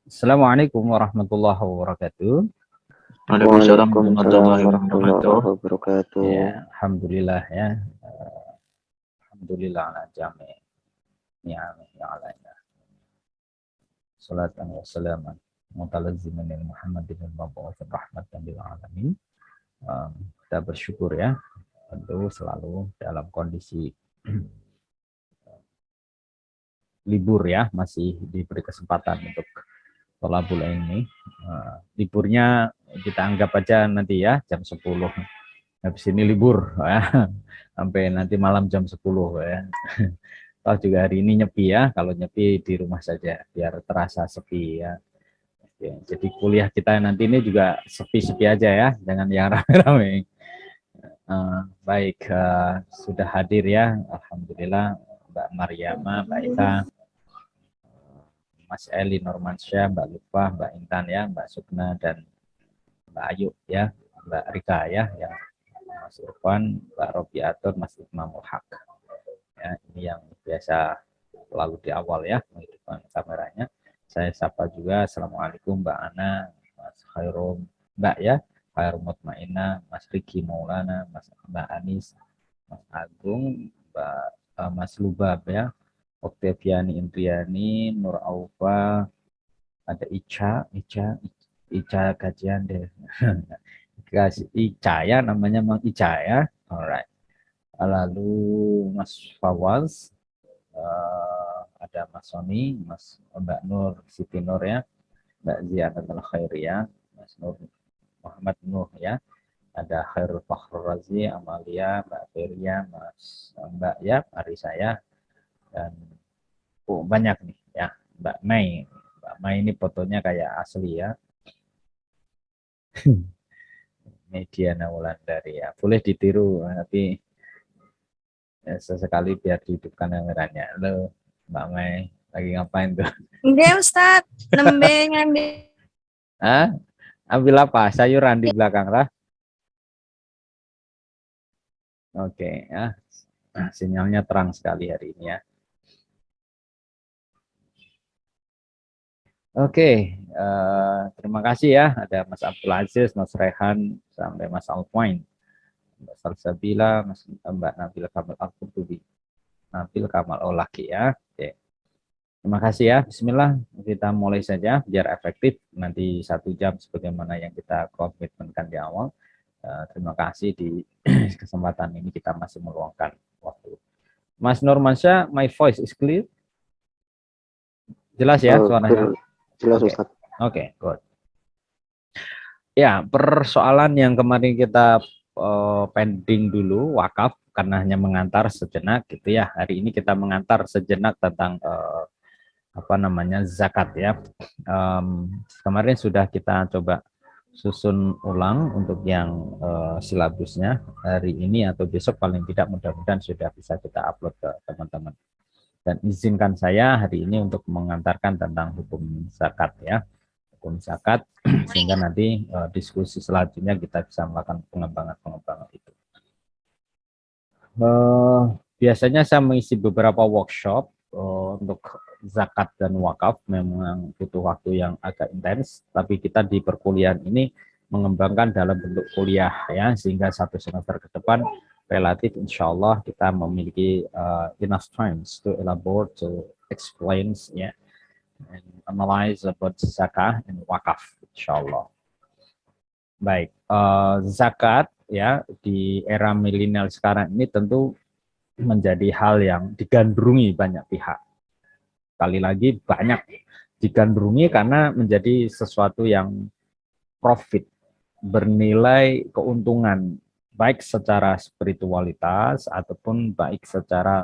Assalamualaikum warahmatullahi wabarakatuh. Waalaikumsalam Waalaikumsalam warahmatullahi wabarakatuh. warahmatullahi wabarakatuh. Ya, alhamdulillah ya. Alhamdulillah ala jami' ni'amihi alaina. Salatan wa salaman mutalazziman lil Muhammadin al-mab'uts rahmatan lil alamin. Kita bersyukur ya, tentu selalu dalam kondisi libur ya, masih diberi kesempatan untuk thalabul ilmi. Liburnya kita anggap aja nanti ya jam 10. Habis ini libur ya. Sampai nanti malam jam 10 ya. Toh juga hari ini nyepi ya, kalau nyepi di rumah saja biar terasa sepi ya. Oke, jadi kuliah kita nanti ini juga sepi-sepi aja ya, jangan yang rame-rame. Baik, sudah hadir ya, alhamdulillah Mbak Mariama, Mbak Ita, Mas Eli Nurmansyah, Mbak Lutfah, Mbak Intan ya, Mbak Sukna dan Mbak Ayu ya, Mbak Rika ya, yang Mas Irfan, Mbak Robiatur, Mas Imamul Haq. Ya, ini yang biasa lalu di awal ya menghidupkan kameranya. Saya sapa juga, Assalamualaikum Mbak Ana, Mas Khairum, Mbak ya, Khairum Mutmainah, Mas Riki Maulana, Mbak Anis, Mas Agung, Mas Lubab ya, Oktaviani Indriani, Nur Aufa, ada Ica kajian deh. Ica ya, namanya Mang Ica ya. Alright. Lalu Mas Fawaz, ada Mas Sony, Mbak Nur Siti Nur ya, Mbak Zianatul Khairiyah, Mas Nur Muhammad Nuh ya, ada Khairul Fakhr Razi, Amalia, Mbak Feria, Mbak ya, Arisa ya, dan banyak nih ya, Mbak Mai. Mbak Mai ini fotonya kayak asli ya. Media Wulandari ya, boleh ditiru tapi ya, sesekali biar dihidupkan kameranya. Halo Mbak Mai, lagi ngapain tuh? Enggak Ustaz, nembe ngambil. Hah? Ambil apa? Sayuran di belakang lah. Oke ya, sinyalnya terang sekali hari ini ya. Oke, terima kasih ya. Ada Mas Abdul Aziz, Mas Rehan, sampai Mas Alpoin, Mbak Salsabila, Mbak Nabil Kamal Al-Qutubi, Nabil Kamal Olaki ya. Oke. Terima kasih ya. Bismillah, kita mulai saja biar efektif. Nanti 1 jam sebagaimana yang kita komitmenkan di awal. Terima kasih di kesempatan ini kita masih meluangkan waktu. Mas Nurmansyah, my voice is clear? Jelas ya suaranya? Jelas Ustaz. Oke, good. Ya, persoalan yang kemarin kita pending dulu, wakaf, karena hanya mengantar sejenak gitu ya. Hari ini kita mengantar sejenak tentang zakat ya. Kemarin sudah kita coba susun ulang untuk yang silabusnya hari ini atau besok, paling tidak mudah-mudahan sudah bisa kita upload ke teman-teman. Dan izinkan saya hari ini untuk mengantarkan tentang hukum zakat ya, hukum zakat, sehingga nanti diskusi selanjutnya kita bisa melakukan pengembangan itu. Biasanya saya mengisi beberapa workshop untuk zakat dan wakaf, memang butuh waktu yang agak intens, tapi kita di perkuliahan ini mengembangkan dalam bentuk kuliah ya, sehingga 1 semester ke depan relatif insya Allah kita memiliki enough time to elaborate, to explain ya, and analyze about zakat and wakaf insya Allah. Baik, zakat ya di era milenial sekarang ini tentu menjadi hal yang digandrungi banyak pihak. Sekali lagi banyak digandrungi karena menjadi sesuatu yang profit, bernilai keuntungan, baik secara spiritualitas ataupun baik secara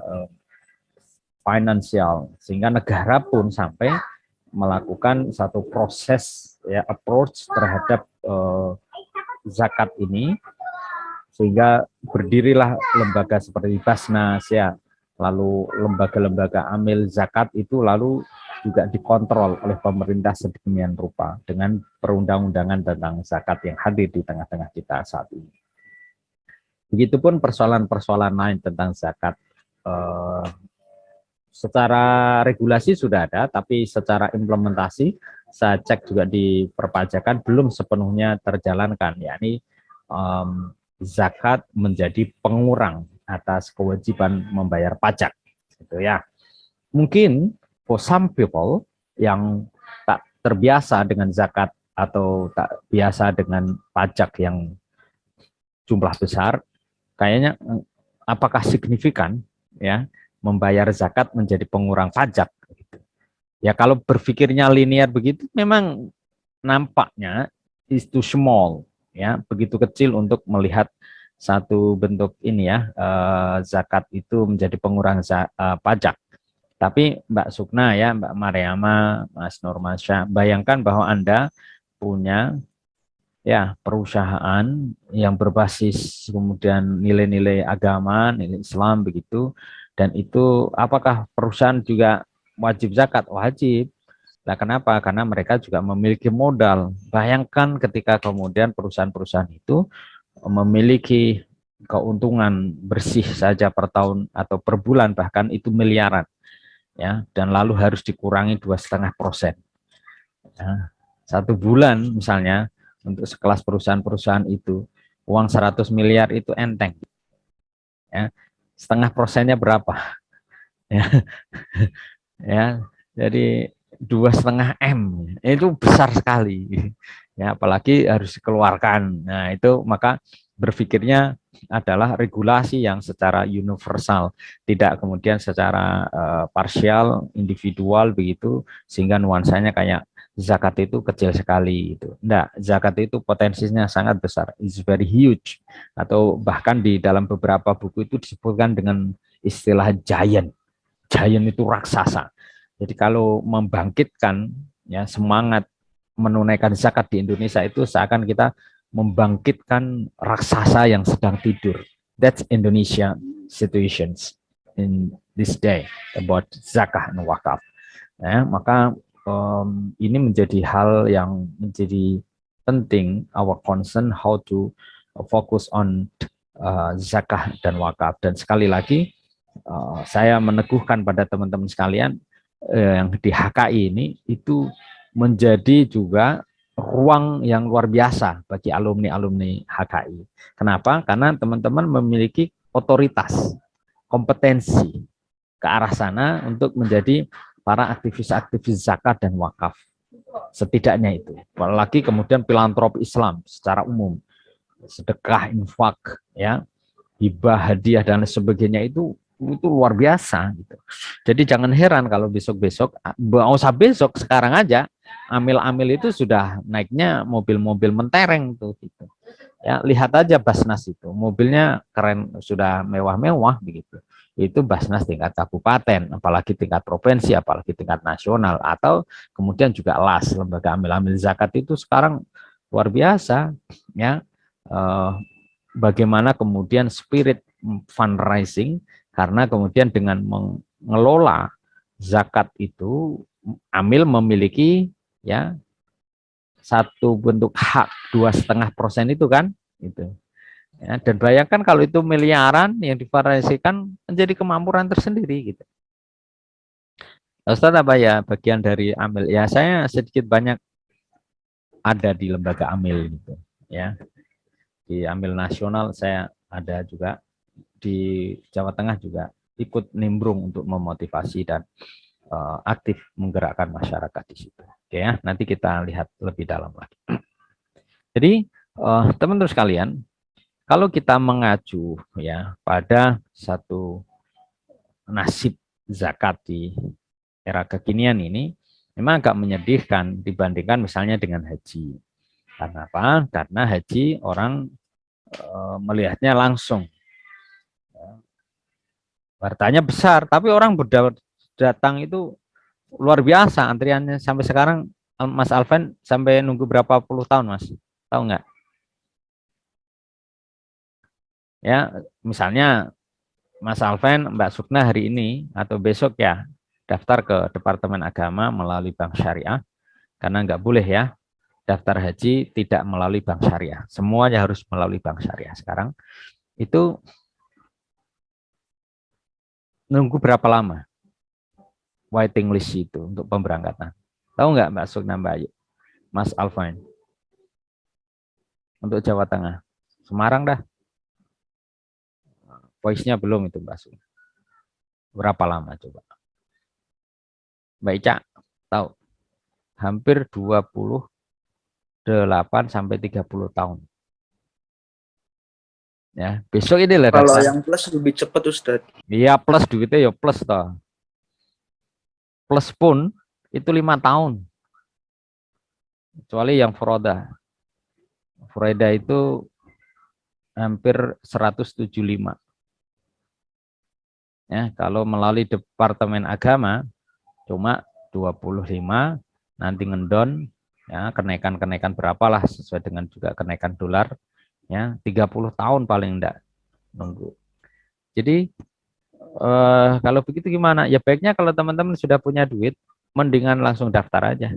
finansial, sehingga negara pun sampai melakukan satu proses ya, approach terhadap zakat ini, sehingga berdirilah lembaga seperti Basnas ya, lalu lembaga-lembaga amil zakat itu lalu juga dikontrol oleh pemerintah sedemikian rupa dengan perundang-undangan tentang zakat yang hadir di tengah-tengah kita saat ini. Begitupun persoalan-persoalan lain tentang zakat, secara regulasi sudah ada, tapi secara implementasi saya cek juga di perpajakan belum sepenuhnya terjalankan, yakni zakat menjadi pengurang atas kewajiban membayar pajak, gitu ya. Mungkin for some people yang tak terbiasa dengan zakat atau tak biasa dengan pajak yang jumlah besar, kayaknya apakah signifikan ya membayar zakat menjadi pengurang pajak? Ya kalau berpikirnya linear begitu, memang nampaknya itu small, ya begitu kecil untuk melihat satu bentuk ini ya zakat itu menjadi pengurang pajak. Tapi Mbak Sukna ya, Mbak Mariama, Mas Nurmansyah, bayangkan bahwa Anda punya ya perusahaan yang berbasis kemudian nilai-nilai agama, nilai Islam begitu, dan itu apakah perusahaan juga wajib zakat? Wajib. Nah, kenapa? Karena mereka juga memiliki modal. Bayangkan ketika kemudian perusahaan-perusahaan itu memiliki keuntungan bersih saja per tahun atau per bulan bahkan itu miliaran, ya, dan lalu harus dikurangi 2,5%. Nah, satu bulan misalnya untuk sekelas perusahaan-perusahaan itu uang 100 miliar itu enteng, ya, setengah persennya berapa? Ya, ya, jadi 2,5 M itu besar sekali, ya, apalagi harus dikeluarkan. Nah itu maka berpikirnya adalah regulasi yang secara universal, tidak kemudian secara parsial, individual begitu, sehingga nuansanya kayak zakat itu kecil sekali itu. Enggak, zakat itu potensinya sangat besar, it's very huge, atau bahkan di dalam beberapa buku itu disebutkan dengan istilah giant. Giant itu raksasa. Jadi kalau membangkitkan ya semangat menunaikan zakat di Indonesia itu seakan kita membangkitkan raksasa yang sedang tidur. That's Indonesia situations in this day about zakah dan wakaf. Ya, maka ini menjadi hal yang menjadi penting, our concern how to focus on zakah dan wakaf. Dan sekali lagi saya meneguhkan pada teman-teman sekalian yang di HKI ini itu menjadi juga ruang yang luar biasa bagi alumni-alumni HKI. Kenapa? Karena teman-teman memiliki otoritas, kompetensi ke arah sana untuk menjadi para aktivis-aktivis zakat dan wakaf. Setidaknya itu. Apalagi kemudian filantrop Islam secara umum, sedekah, infak, ya, hibah, hadiah dan sebagainya itu luar biasa gitu. Jadi jangan heran kalau besok-besok, nggak usah besok, sekarang aja amil-amil itu sudah naiknya mobil-mobil mentereng tuh gitu. Ya, lihat aja Basnas itu, mobilnya keren, sudah mewah-mewah begitu. Itu Basnas tingkat kabupaten, apalagi tingkat provinsi, apalagi tingkat nasional, atau kemudian juga LAS, lembaga amil-amil zakat itu sekarang luar biasa, ya. Bagaimana kemudian spirit fundraising, karena kemudian dengan mengelola zakat itu amil memiliki ya satu bentuk hak 2,5% itu kan itu ya, dan bayangkan kalau itu miliaran yang difundraisingkan menjadi kemakmuran tersendiri gitu. Ustaz, apa ya bagian dari amil? Ya saya sedikit banyak ada di lembaga amil gitu ya. Di amil nasional saya ada juga, di Jawa Tengah juga ikut nimbrung untuk memotivasi dan aktif menggerakkan masyarakat di situ. Oke ya, nanti kita lihat lebih dalam lagi. Jadi teman-teman sekalian, kalau kita mengacu ya pada satu nasib zakat di era kekinian ini, memang agak menyedihkan dibandingkan misalnya dengan haji. Karena apa? Karena haji orang melihatnya langsung, hartanya besar, tapi orang datang itu luar biasa antriannya sampai sekarang. Mas Alven sampai nunggu berapa puluh tahun, Mas? Tahu nggak? Ya, misalnya Mas Alven, Mbak Sukna hari ini atau besok ya daftar ke Departemen Agama melalui Bank Syariah, karena nggak boleh ya daftar haji tidak melalui Bank Syariah. Semuanya harus melalui Bank Syariah sekarang. Itu nunggu berapa lama? waiting list itu untuk pemberangkatan? Tahu nggak Mbak Sukna, Mbak Ayu? Mas Alvin? Untuk Jawa Tengah. Semarang dah. Voice-nya belum itu Mbak Sukna. Berapa lama coba? Mbak Ica, tahu? Hampir 28 sampai 30 tahun. Ya, besok ini lah Kalau daftar. yang plus lebih cepat Ustadz. Iya, plus duitnya ya plus toh. Plus pun itu 5 tahun. Kecuali yang Foroda. Foroda itu hampir 175. Ya, kalau melalui Departemen Agama cuma 25, nanti ngendon ya kenaikan-kenaikan berapalah sesuai dengan juga kenaikan dolar ya 30 tahun paling enggak nunggu. Jadi kalau begitu gimana? Ya baiknya kalau teman-teman sudah punya duit mendingan langsung daftar aja.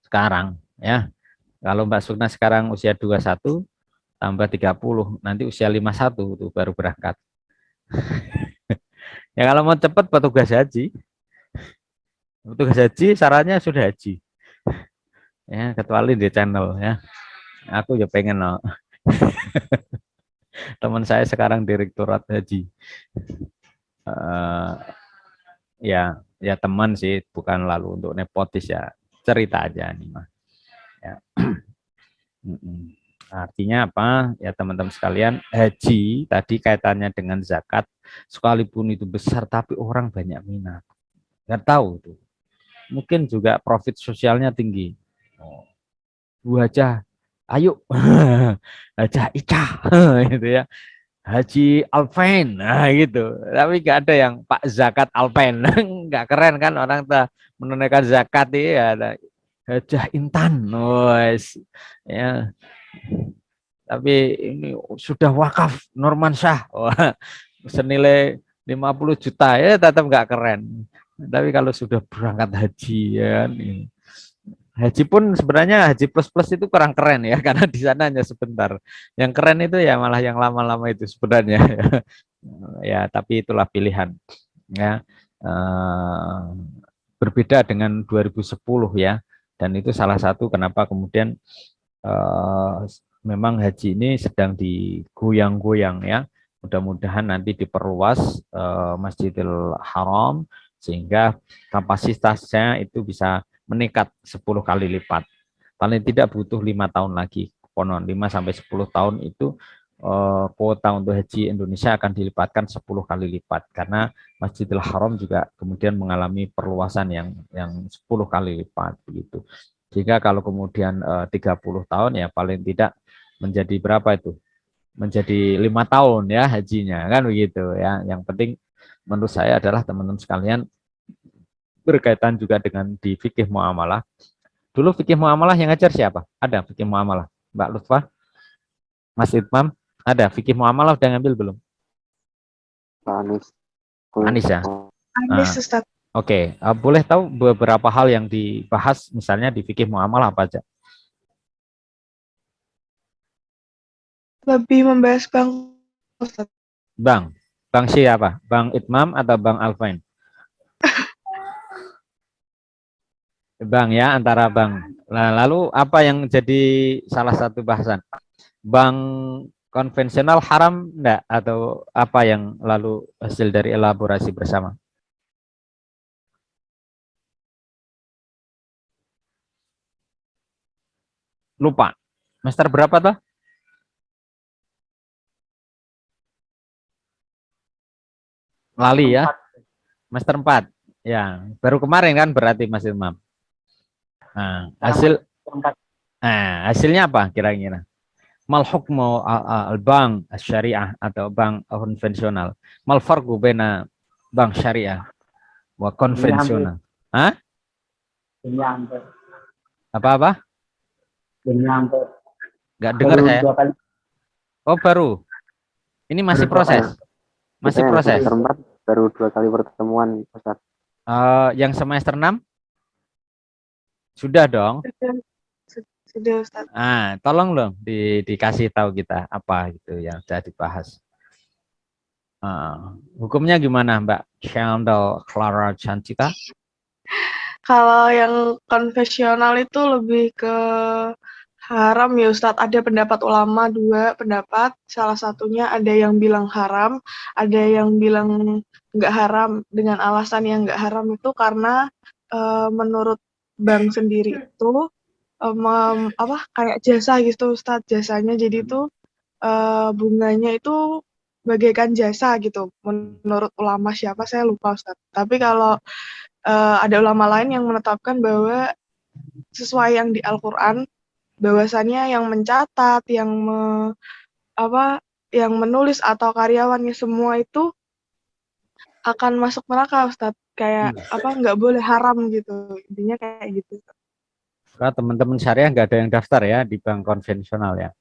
Sekarang ya. Kalau Mbak Sukna sekarang usia 21 tambah 30, nanti usia 51 tuh baru berangkat. Ya kalau mau cepat petugas haji. Petugas haji syaratnya sudah haji. Ya, kecuali di channel ya. Aku ya pengen no. Teman saya sekarang direktorat haji. Ya teman sih, bukan lalu untuk nepotis ya. Cerita aja nih mah. Ya. Artinya apa? Ya teman-teman sekalian, haji tadi kaitannya dengan zakat, sekalipun itu besar tapi orang banyak minat. Nggak tahu tuh. Mungkin juga profit sosialnya tinggi. Oh, Bu Hajah, ayo, Hajah Ica, gitu ya. Haji Alpen, nah gitu. Tapi nggak ada yang Pak Zakat Alpen, nggak keren kan orang tak menunaikan zakat ya. Hajah Intan, wes, ya. Tapi ini sudah wakaf Norman Syah, wah, senilai 50 juta ya tetap nggak keren. Tapi kalau sudah berangkat haji ya, haji pun sebenarnya haji plus itu kurang keren ya karena di sana hanya sebentar. Yang keren itu ya malah yang lama-lama itu sebenarnya. Ya, tapi itulah pilihan. Ya, berbeda dengan 2010 ya. Dan itu salah satu kenapa kemudian memang haji ini sedang digoyang-goyang ya. Mudah-mudahan nanti diperluas Masjidil Haram sehingga kapasitasnya itu bisa meningkat 10 kali lipat. Paling tidak butuh 5 tahun lagi. Konon 5 sampai 10 tahun itu kuota untuk haji Indonesia akan dilipatkan 10 kali lipat karena Masjidil Haram juga kemudian mengalami perluasan yang 10 kali lipat begitu. Jika kalau kemudian 30 tahun ya paling tidak menjadi berapa itu? Menjadi 5 tahun ya hajinya kan begitu ya. Yang penting menurut saya adalah teman-teman sekalian berkaitan juga dengan di fikih muamalah. Dulu fikih muamalah yang ngajar siapa? Ada fikih muamalah. Mbak Lutfah? Mas Itmam? Ada fikih muamalah udah ngambil belum? Anis. Anis ya? Habis Ustaz. Oke, boleh tahu beberapa hal yang dibahas misalnya di fikih muamalah apa aja? Lebih membahas Bang Ustaz. Bang siapa? Bang Itmam atau Bang Alvin? Bang ya, antara Bang. Nah, lalu apa yang jadi salah satu bahasan? Bang konvensional haram enggak atau apa yang lalu hasil dari elaborasi bersama? Lupa. Semester berapa tuh? Lali ya. Semester 4. Ya, baru kemarin kan berarti Mas Imam. Nah, hasilnya apa kira-kira? Mal hukmu al-bank syariah atau bank konvensional. Mal farqu baina bank syariah wa konvensional. Hah? Apa-apa? Enggak dengar saya. Oh, baru. Ini masih proses. Masih proses. Semester 4 baru 2 kali pertemuan, Ustaz. Yang semester 6? Sudah dong. Sudah Ustaz. Tolong dong dikasih tahu kita apa gitu yang sudah dibahas. Hukumnya gimana, Mbak Chandel Clara Cantika? Kalau yang konvensional itu lebih ke haram ya Ustadz. Ada pendapat ulama dua pendapat. Salah satunya ada yang bilang haram, ada yang bilang nggak haram. Dengan alasan yang nggak haram itu karena menurut bank sendiri itu apa kayak jasa gitu Ustadz, jasanya. Jadi itu bunganya itu bagaikan jasa gitu. Menurut ulama siapa saya lupa Ustadz. Tapi kalau ada ulama lain yang menetapkan bahwa sesuai yang di Al-Quran, bahwasannya yang mencatat, apa, yang menulis atau karyawannya semua itu akan masuk neraka, Ustadz. Kayak apa nggak boleh haram gitu, intinya kayak gitu. Karena teman-teman syariah nggak ada yang daftar ya di bank konvensional ya.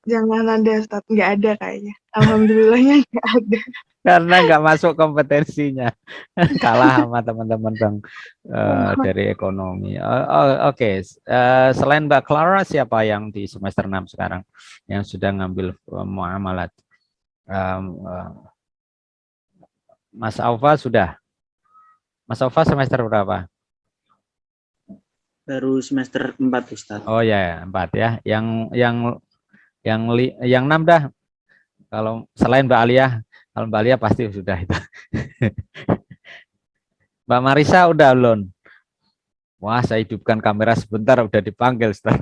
Jangan ada, Ustadz, nggak ada kayaknya. Alhamdulillahnya nggak ada. Karena nggak masuk kompetensinya. Kalah sama teman-teman bank dari ekonomi. Oke. Selain Mbak Clara, siapa yang di semester 6 sekarang yang sudah ngambil muamalat? Mas Alfa sudah. Mas Alfa semester berapa? Baru semester 4 Ustadz. Oh ya, 4 ya. Yang 6 dah. Kalau selain Mbak Alia, kalau Mbak Alia pasti sudah itu. Mbak Marisa udah belum? Wah, saya hidupkan kamera sebentar udah dipanggil, Ustaz.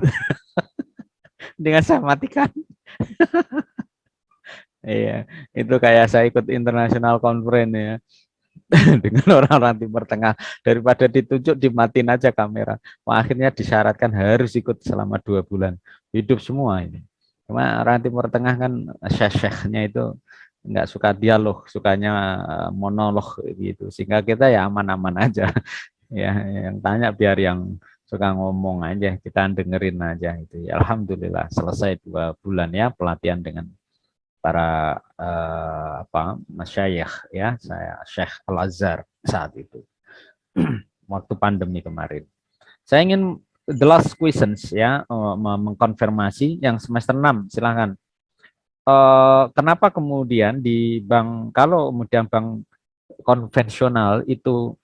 Dengan saya matikan. Iya, itu kayak saya ikut international conference ya. Dengan orang-orang Timur Tengah, daripada ditunjuk dimatiin aja kamera. Wah, akhirnya disyaratkan harus ikut selama 2 bulan. Hidup semua ini. Cuma orang Timur Tengah kan syekh-syekhnya itu nggak suka dialog, sukanya monolog gitu. Sehingga kita ya aman-aman aja. Ya, yang tanya biar yang suka ngomong aja, kita dengerin aja itu. Ya, alhamdulillah selesai 2 bulan ya pelatihan dengan para masyayikh ya, saya Syekh Al Azhar saat itu waktu pandemi kemarin. Saya ingin the last questions ya, mengkonfirmasi yang semester 6, silahkan. Kenapa kemudian di bank, kalau kemudian bank konvensional itu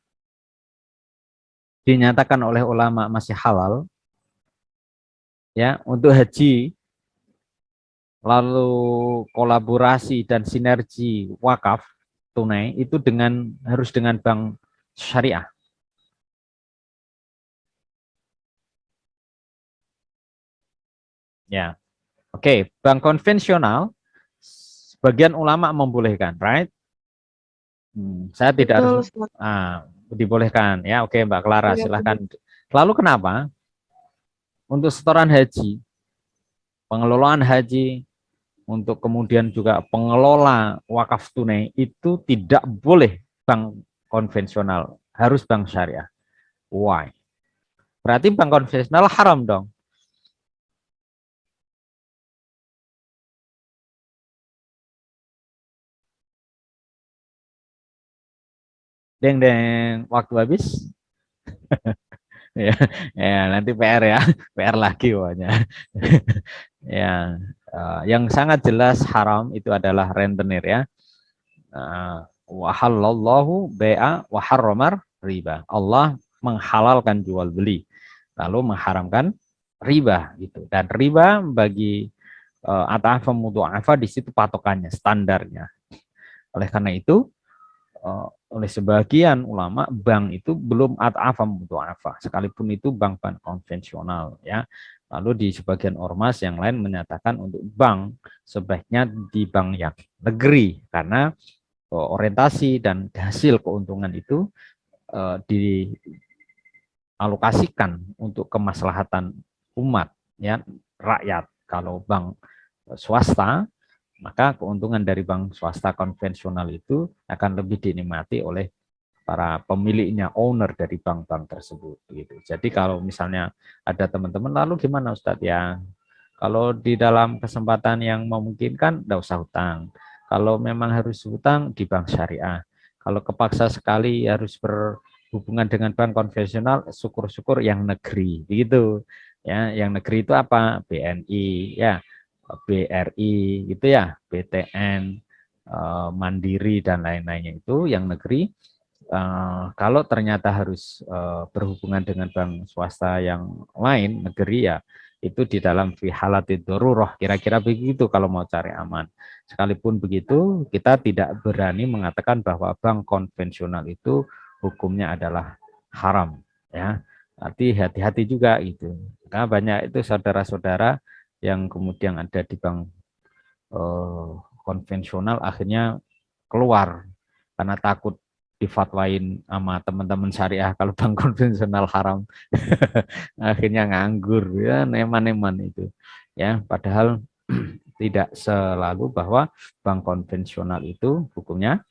dinyatakan oleh ulama masih halal ya untuk haji, lalu kolaborasi dan sinergi wakaf tunai itu harus dengan bank syariah. Ya, oke, bank konvensional sebagian ulama membolehkan, right? Saya tidak harus dibolehkan ya. Oke, Mbak Clara, silahkan. Lalu kenapa untuk setoran haji, pengelolaan haji, untuk kemudian juga pengelola wakaf tunai itu tidak boleh bank konvensional, harus bank syariah? Why? Berarti bank konvensional haram dong. Deng, waktu habis. Ya, ya, nanti PR ya, PR lagi pokoknya. Ya, yang sangat jelas haram itu adalah rentenir ya. Wa halallahu bai'a wa harramar riba. Allah menghalalkan jual beli, lalu mengharamkan riba gitu. Dan riba bagi at'afa mudha'afa di situ patokannya, standarnya. Oleh karena itu oleh sebagian ulama bank itu belum at'afa mudha'afa, sekalipun itu bank-bank konvensional ya. Lalu di sebagian ormas yang lain menyatakan untuk bank sebaiknya di bank yang negeri karena orientasi dan hasil keuntungan itu dialokasikan untuk kemaslahatan umat ya, rakyat. Kalau bank swasta, maka keuntungan dari bank swasta konvensional itu akan lebih dinikmati oleh para pemiliknya, owner dari bank-bank tersebut gitu. Jadi kalau misalnya ada teman-teman, lalu gimana Ustadz ya? Kalau di dalam kesempatan yang memungkinkan, tidak usah hutang. Kalau memang harus hutang di bank syariah. Kalau kepaksa sekali harus berhubungan dengan bank konvensional, syukur-syukur yang negeri, begitu. Ya, yang negeri itu apa? BNI, ya, BRI, gitu ya, BTN, mandiri dan lain-lainnya itu yang negeri. Kalau ternyata harus berhubungan dengan bank swasta yang lain negeri, ya itu di dalam fi halatid darurah, kira-kira begitu kalau mau cari aman. Sekalipun begitu, kita tidak berani mengatakan bahwa bank konvensional itu hukumnya adalah haram, ya. Arti hati-hati juga itu. Karena banyak itu saudara-saudara yang kemudian ada di bank konvensional akhirnya keluar karena takut difatwain sama teman-teman syariah kalau bank konvensional haram. Akhirnya nganggur, ya, neman-neman itu, ya. Padahal tidak selalu bahwa bank konvensional itu hukumnya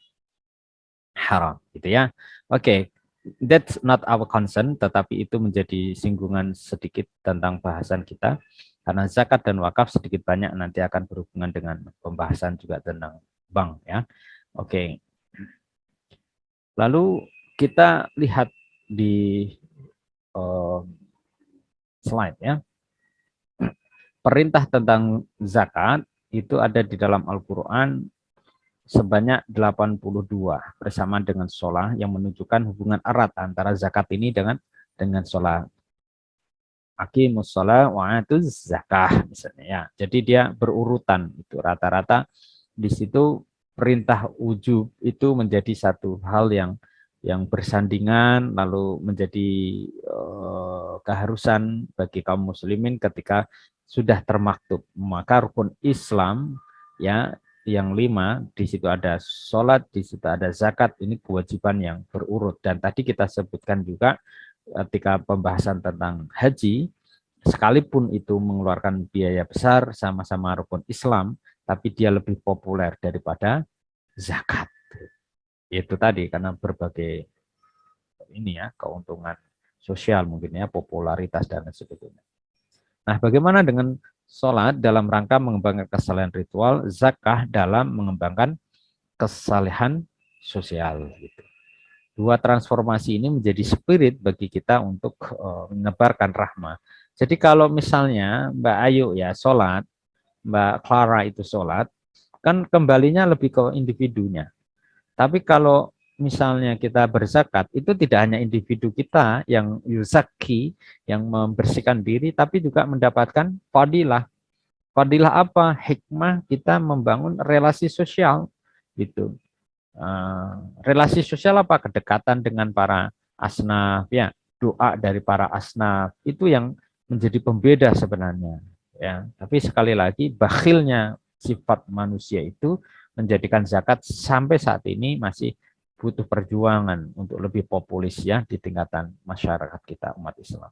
haram, gitu ya. Oke, that's not our concern, tetapi itu menjadi singgungan sedikit tentang bahasan kita, karena zakat dan wakaf sedikit banyak nanti akan berhubungan dengan pembahasan juga tentang bank, ya. Oke. Lalu kita lihat di slide, ya. Perintah tentang zakat itu ada di dalam Al-Quran sebanyak 82 bersamaan dengan sholat yang menunjukkan hubungan erat antara zakat ini dengan sholat. Aqimus sholat wa atuz zakah misalnya, ya. Jadi dia berurutan, itu rata-rata di situ perintah ujub itu menjadi satu hal yang bersandingan, lalu menjadi keharusan bagi kaum muslimin ketika sudah termaktub. Maka rukun Islam, ya, yang 5, di situ ada sholat, di situ ada zakat, ini kewajiban yang berurut. Dan tadi kita sebutkan juga ketika pembahasan tentang haji, sekalipun itu mengeluarkan biaya besar, sama-sama rukun Islam, tapi dia lebih populer daripada zakat. Itu tadi karena berbagai ini, ya, keuntungan sosial mungkin, ya, popularitas dan sebagainya. Nah, bagaimana dengan sholat dalam rangka mengembangkan kesalehan ritual, zakah dalam mengembangkan kesalehan sosial, gitu. Dua transformasi ini menjadi spirit bagi kita untuk menebarkan rahmah. Jadi kalau misalnya Mbak Ayu ya sholat, Mbak Clara itu sholat, kan kembalinya lebih ke individunya. Tapi kalau misalnya kita berzakat, itu tidak hanya individu kita yang yuzaki, yang membersihkan diri, tapi juga mendapatkan fadilah. Fadilah apa? Hikmah kita membangun relasi sosial, gitu. Relasi sosial apa? Kedekatan dengan para asnaf, ya, doa dari para asnaf, itu yang menjadi pembeda sebenarnya, ya. Tapi sekali lagi bakhilnya sifat manusia itu menjadikan zakat sampai saat ini masih butuh perjuangan untuk lebih populis, ya, di tingkatan masyarakat kita umat Islam.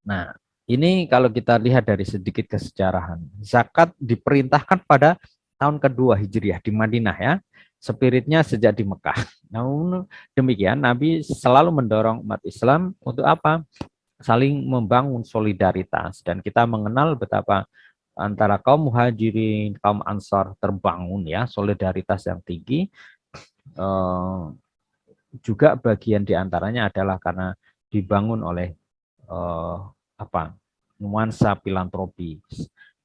Nah, ini kalau kita lihat dari sedikit kesejarahan, zakat diperintahkan pada tahun kedua Hijriah di Madinah, ya. Spiritnya sejak di Mekah. Namun demikian, Nabi selalu mendorong umat Islam untuk apa? Saling membangun solidaritas. Dan kita mengenal betapa antara kaum muhajirin, kaum ansar terbangun, ya, solidaritas yang tinggi. Juga bagian diantaranya adalah karena dibangun oleh nuansa filantropi.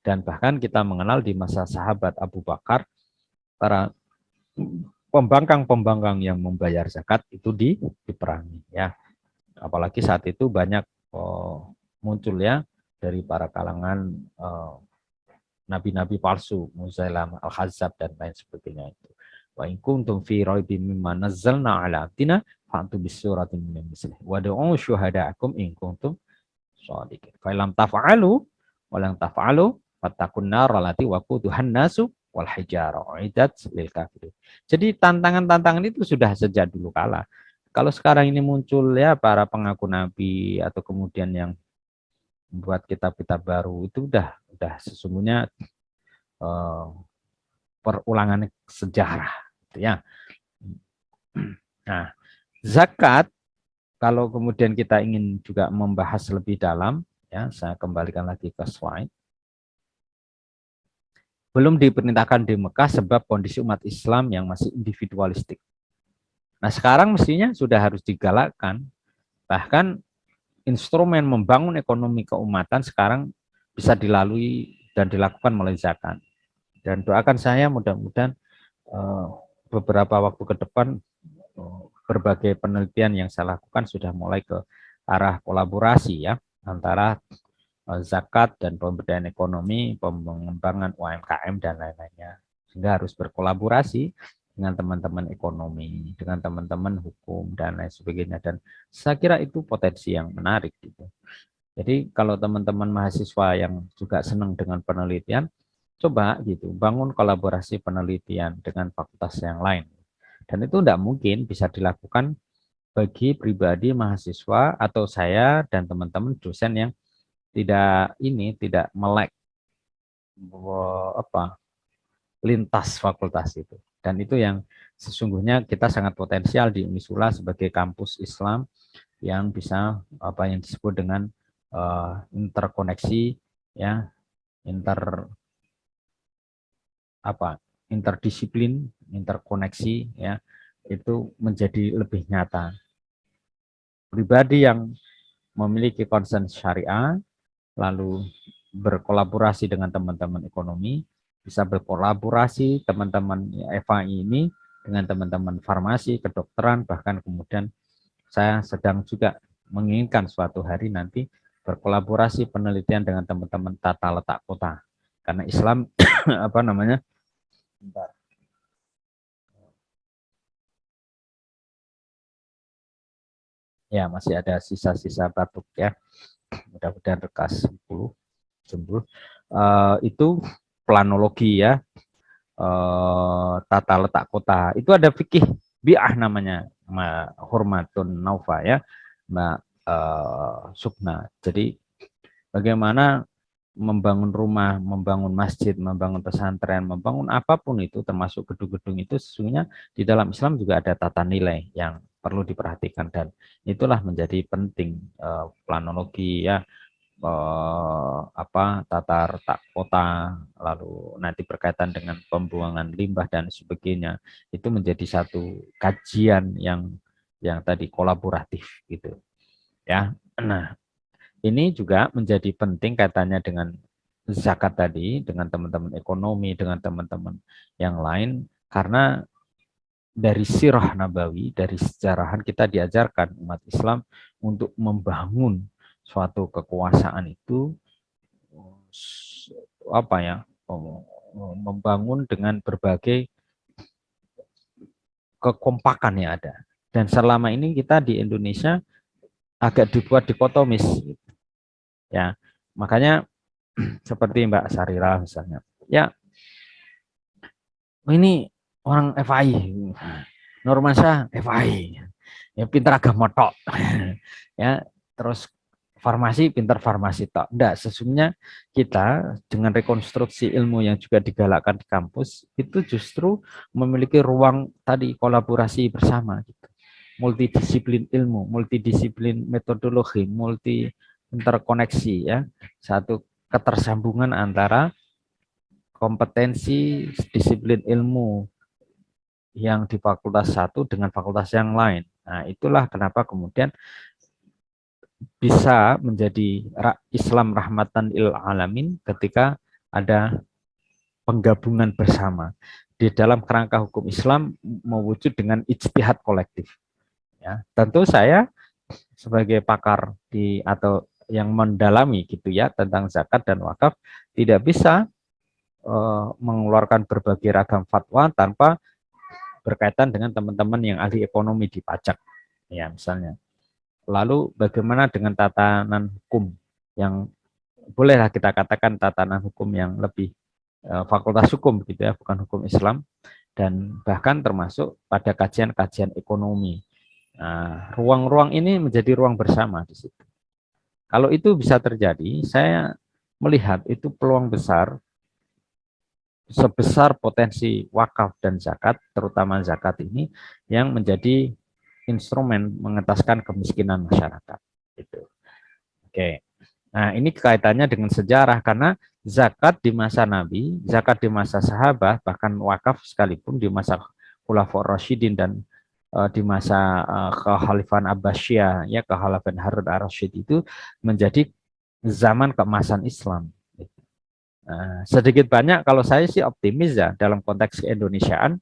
Dan bahkan kita mengenal di masa sahabat Abu Bakar, para pembangkang-pembangkang yang membayar zakat itu diperangi, ya. Apalagi saat itu banyak muncul, ya, dari para kalangan nabi-nabi palsu, Musailamah al-Khazzab dan lain sebagainya itu. Wa in kuntum fi raibin mimma nazzalna ala abdina fa'tu bisuratin min mislih wa du'u syuhada'akum in kuntum shadiqin. Fa lam taf'alu wa lam taf'alu fattaqun nar allati waquduhan nasu wal hijarah uiddat lil kafirin. Jadi tantangan-tantangan itu sudah sejak dulu kala. Kalau sekarang ini muncul, ya, para pengaku nabi atau kemudian yang membuat kitab-kitab baru, itu udah sesungguhnya perulangan sejarah, gitu, ya. Nah, zakat kalau kemudian kita ingin juga membahas lebih dalam, ya, saya kembalikan lagi ke slide. Belum diperintahkan di Mekah sebab kondisi umat Islam yang masih individualistik. Nah, sekarang mestinya sudah harus digalakkan. Bahkan instrumen membangun ekonomi keumatan sekarang bisa dilalui dan dilakukan melalui zakat. Dan doakan saya mudah-mudahan beberapa waktu ke depan berbagai penelitian yang saya lakukan sudah mulai ke arah kolaborasi ya antara zakat dan pemberdayaan ekonomi, pengembangan UMKM dan lain-lainnya. Sehingga harus berkolaborasi dengan teman-teman ekonomi, dengan teman-teman hukum dan lain sebagainya. Dan saya kira itu potensi yang menarik gitu. Jadi kalau teman-teman mahasiswa yang juga senang dengan penelitian, coba gitu bangun kolaborasi penelitian dengan fakultas yang lain. Dan itu tidak mungkin bisa dilakukan bagi pribadi mahasiswa atau saya dan teman-teman dosen yang tidak melek lintas fakultas itu. Dan itu yang sesungguhnya kita sangat potensial di Unisula sebagai kampus Islam yang bisa yang disebut dengan interkoneksi ya, interdisiplin, interkoneksi ya, itu menjadi lebih nyata. Pribadi yang memiliki concern syariah lalu berkolaborasi dengan teman-teman ekonomi, bisa berkolaborasi teman-teman FAI ini dengan teman-teman farmasi, kedokteran, bahkan kemudian saya sedang juga menginginkan suatu hari nanti berkolaborasi penelitian dengan teman-teman tata letak kota. Karena Islam ya masih ada sisa-sisa batuk ya. Mudah-mudahan rekas 10 sembuh. Itu planologi ya, tata letak kota. Itu ada fikih bi'ah namanya, Mbak Hurmatun Naufa ya, Mbak Sukna. Jadi bagaimana membangun rumah, membangun masjid, membangun pesantren, membangun apapun itu, termasuk gedung-gedung itu, sesungguhnya di dalam Islam juga ada tata nilai yang perlu diperhatikan, dan itulah menjadi penting planologi ya, tata letak kota, lalu nanti berkaitan dengan pembuangan limbah dan sebagainya, itu menjadi satu kajian yang tadi kolaboratif gitu ya. Nah, ini juga menjadi penting kaitannya dengan zakat tadi, dengan teman-teman ekonomi, dengan teman-teman yang lain, karena dari sirah nabawi, dari sejarahan kita diajarkan umat Islam untuk membangun suatu kekuasaan itu membangun dengan berbagai kekompakan yang ada. Dan selama ini kita di Indonesia agak dibuat dikotomis ya. Makanya seperti Mbak Sarira misalnya, ya ini orang FAI, Nurmansyah FAI, ya pintar agama tok, ya terus farmasi pintar farmasi tok. Enggak, sesungguhnya kita dengan rekonstruksi ilmu yang juga digalakkan di kampus itu justru memiliki ruang tadi kolaborasi bersama gitu. Multidisiplin ilmu, multidisiplin metodologi, multi interkoneksi ya, satu ketersambungan antara kompetensi disiplin ilmu yang di fakultas satu dengan fakultas yang lain. Nah, itulah kenapa kemudian bisa menjadi Islam rahmatan lil alamin ketika ada penggabungan bersama di dalam kerangka hukum Islam mewujud dengan ijtihad kolektif. Ya, tentu saya sebagai pakar atau yang mendalami gitu ya tentang zakat dan wakaf tidak bisa mengeluarkan berbagai ragam fatwa tanpa berkaitan dengan teman-teman yang ahli ekonomi di pajak ya misalnya. Lalu bagaimana dengan tatanan hukum yang bolehlah kita katakan tatanan hukum yang lebih fakultas hukum gitu ya, bukan hukum Islam, dan bahkan termasuk pada kajian-kajian ekonomi. Nah, ruang-ruang ini menjadi ruang bersama di situ. Kalau itu bisa terjadi, saya melihat itu peluang besar sebesar potensi wakaf dan zakat, terutama zakat ini yang menjadi instrumen mengentaskan kemiskinan masyarakat. Gitu. Oke. Nah, ini kaitannya dengan sejarah karena zakat di masa Nabi, zakat di masa sahabat, bahkan wakaf sekalipun di masa Khulafaur Rasyidin dan di masa Kekhalifan Abbasiyah, ya Kekhalifan Harun ar-Rasyid itu menjadi zaman keemasan Islam. Sedikit banyak kalau saya sih optimis ya dalam konteks keindonesiaan,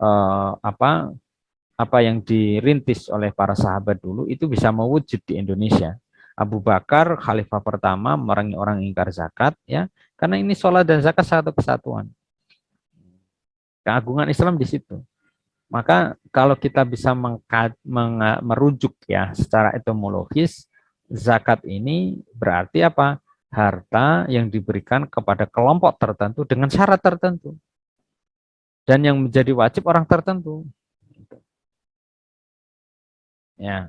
apa yang dirintis oleh para sahabat dulu itu bisa mewujud di Indonesia. Abu Bakar, khalifah pertama, memerangi orang ingkar zakat, ya, karena ini sholat dan zakat satu kesatuan. Keagungan Islam di situ. Maka kalau kita bisa merujuk ya secara etimologis, zakat ini berarti apa? Harta yang diberikan kepada kelompok tertentu dengan syarat tertentu. Dan yang menjadi wajib orang tertentu. Ya,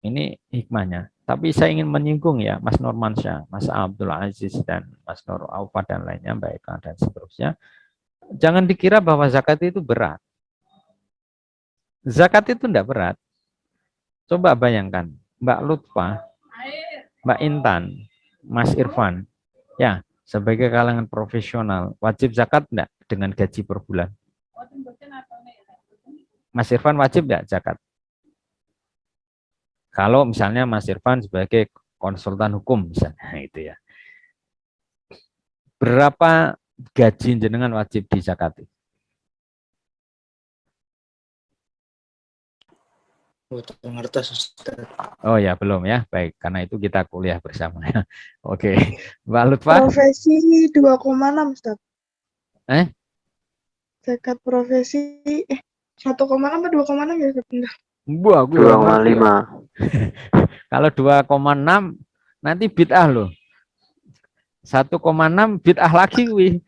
ini hikmahnya. Tapi saya ingin menyinggung ya, Mas Nurmansyah, Mas Abdul Aziz, dan Mas Nur Aufa dan lainnya, Mbak Eka dan seterusnya. Jangan dikira bahwa zakat itu berat. Zakat itu tidak berat. Coba bayangkan, Mbak Lutfa, Mbak Intan, Mas Irfan, ya, sebagai kalangan profesional, wajib zakat enggak dengan gaji per bulan? Mas Irfan wajib enggak zakat? Kalau misalnya Mas Irfan sebagai konsultan hukum misalnya, itu ya. Berapa gaji jenengan wajib dizakati? Oh ya, belum ya. Baik, karena itu kita kuliah bersama ya. Oke. Mbak Lutfa? Profesi 2,6, Ustaz. Zakat profesi 1,6 atau 2,6 ya, Ustaz? Wah, 2,5. Kalau 2,6 nanti bid'ah loh. 1,6 bid'ah lagi wih.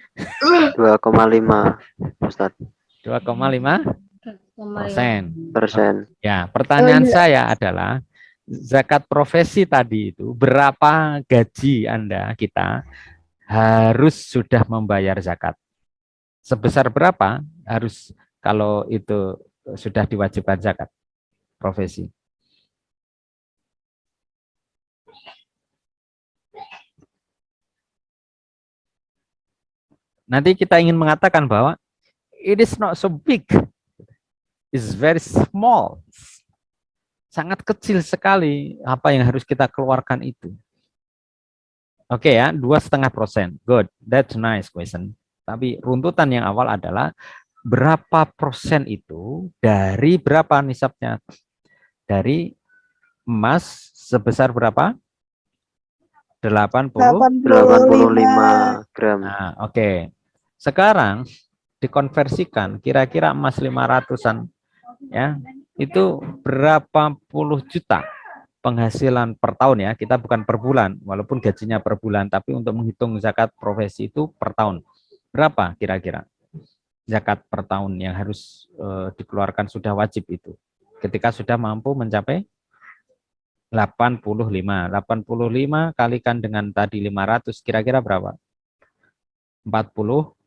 2,5 Ustaz. 2,5%. Ya, pertanyaan saya adalah zakat profesi tadi itu berapa gaji Anda kita harus sudah membayar zakat? Sebesar berapa harus kalau itu sudah diwajibkan zakat profesi? Nanti kita ingin mengatakan bahwa it is not so big, it's very small, sangat kecil sekali apa yang harus kita keluarkan itu. Oke ya, 2,5%, good, that's nice question. Tapi runtutan yang awal adalah berapa persen itu dari berapa nisabnya? Dari emas sebesar berapa? 85 gram. Nah, oke. Sekarang dikonversikan kira-kira emas 500-an ya. Itu berapa puluh juta penghasilan per tahun ya. Kita bukan per bulan, walaupun gajinya per bulan, tapi untuk menghitung zakat profesi itu per tahun. Berapa kira-kira zakat per tahun yang harus dikeluarkan sudah wajib itu? Ketika sudah mampu mencapai 85 kalikan dengan tadi 500 kira-kira berapa? 45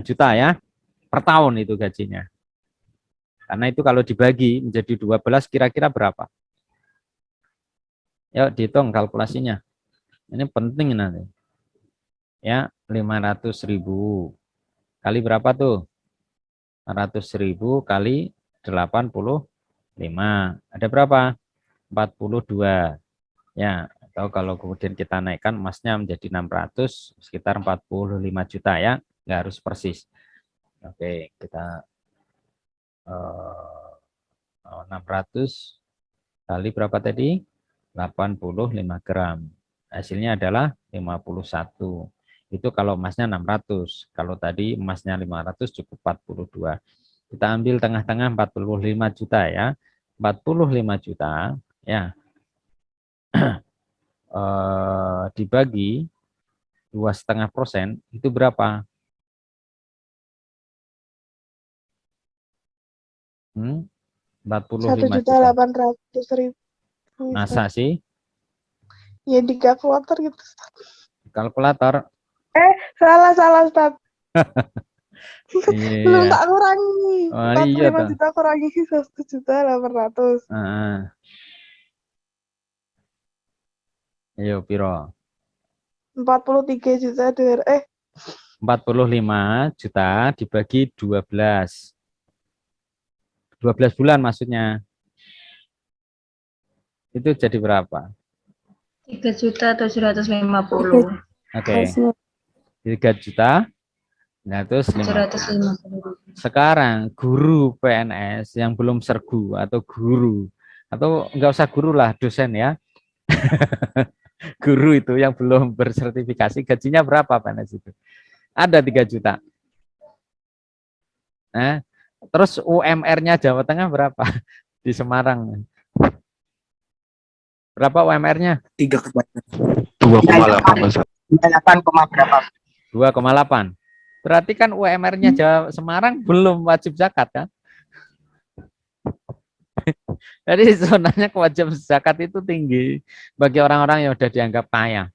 juta ya per tahun itu gajinya. Karena itu kalau dibagi menjadi 12 kira-kira berapa? Yuk dihitung kalkulasinya. Ini penting nanti. Ya, 500.000 kali berapa tuh? 100.000 kali 85. Ada berapa? 42. Ya, atau kalau kemudian kita naikkan emasnya menjadi 600, sekitar 45 juta ya, nggak harus persis. Oke, kita 600 kali berapa tadi? 85 gram. Hasilnya adalah 51. Itu kalau emasnya 600. Kalau tadi emasnya 500 cukup 42. Kita ambil tengah-tengah 45 juta ya. 45 juta ya. Dibagi 2,5% itu berapa? 45 juta. 1.800.000. Masa sih? Ya di kalkulator gitu. Kalkulator. Salah Ustaz. Belum Iya. tak kurangi. Oh, 45 iya toh. juta kurangi 1.800.000. Ayo piro? 43 juta 45 juta dibagi 12. 12 bulan maksudnya. Itu jadi berapa? 3.750.000. Oke, 3 juta. Nah, terus 750.000. sekarang guru PNS yang belum sergu atau guru atau enggak usah guru lah, dosen ya. Guru itu yang belum bersertifikasi gajinya berapa PNS itu? Ada 3 juta. Nah, terus UMR-nya Jawa Tengah berapa? Di Semarang. Berapa UMR-nya? 2,8 Ustaz. 2,8. Berarti kan UMR-nya Jawa Semarang belum wajib zakat kan? Jadi sebenarnya kewajiban zakat itu tinggi bagi orang-orang yang sudah dianggap kaya.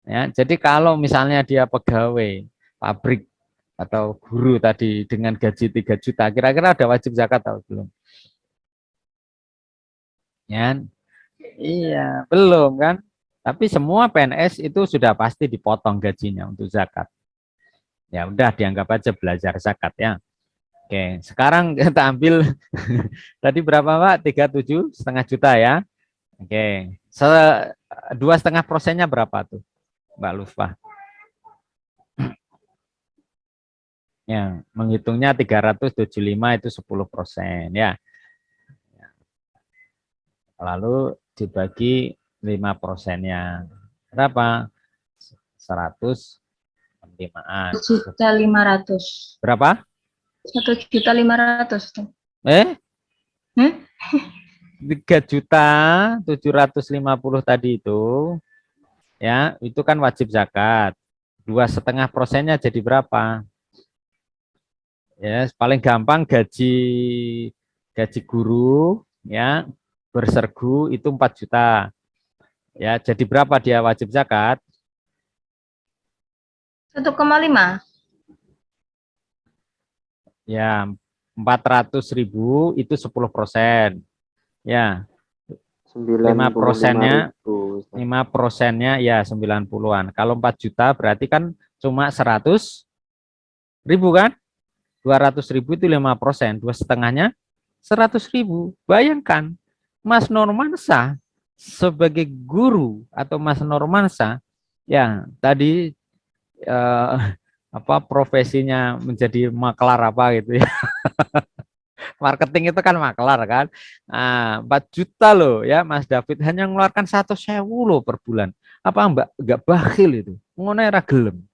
Ya, jadi kalau misalnya dia pegawai pabrik atau guru tadi dengan gaji 3 juta, kira-kira ada wajib zakat atau belum? Ya, iya, belum kan? Tapi semua PNS itu sudah pasti dipotong gajinya untuk zakat. Ya udah dianggap aja belajar zakat ya. Oke, sekarang kita ambil tadi berapa Pak? 37,5 juta ya. Oke, 2,5%-nya berapa tuh Mbak Lufah? Ya, menghitungnya 375 itu 10% ya. Lalu dibagi 5%-nya berapa? 105-an. 1.500.000. Berapa? 1.500.000. 3.750.000 tadi itu ya, itu kan wajib zakat. 2,5%-nya jadi berapa? Ya, paling gampang gaji guru ya bersergu itu 4 juta. Ya, jadi berapa dia wajib zakat? 1,5. Ya, 400.000 itu 10%. Ya, 5%-nya 5%-nya ya 90-an. Kalau 4 juta berarti kan cuma 100.000 kan? 200.000 itu 5%, 2,5-nya 100.000. Bayangkan, Mas Normansyah sebagai guru atau Mas Normansyah ya tadi profesinya menjadi maklar apa gitu ya. Marketing itu kan maklar kan. Nah, 4 juta loh ya Mas David hanya mengeluarkan 1.000 loh per bulan. Apa Mbak enggak bakhil itu? Ngono ra gelem.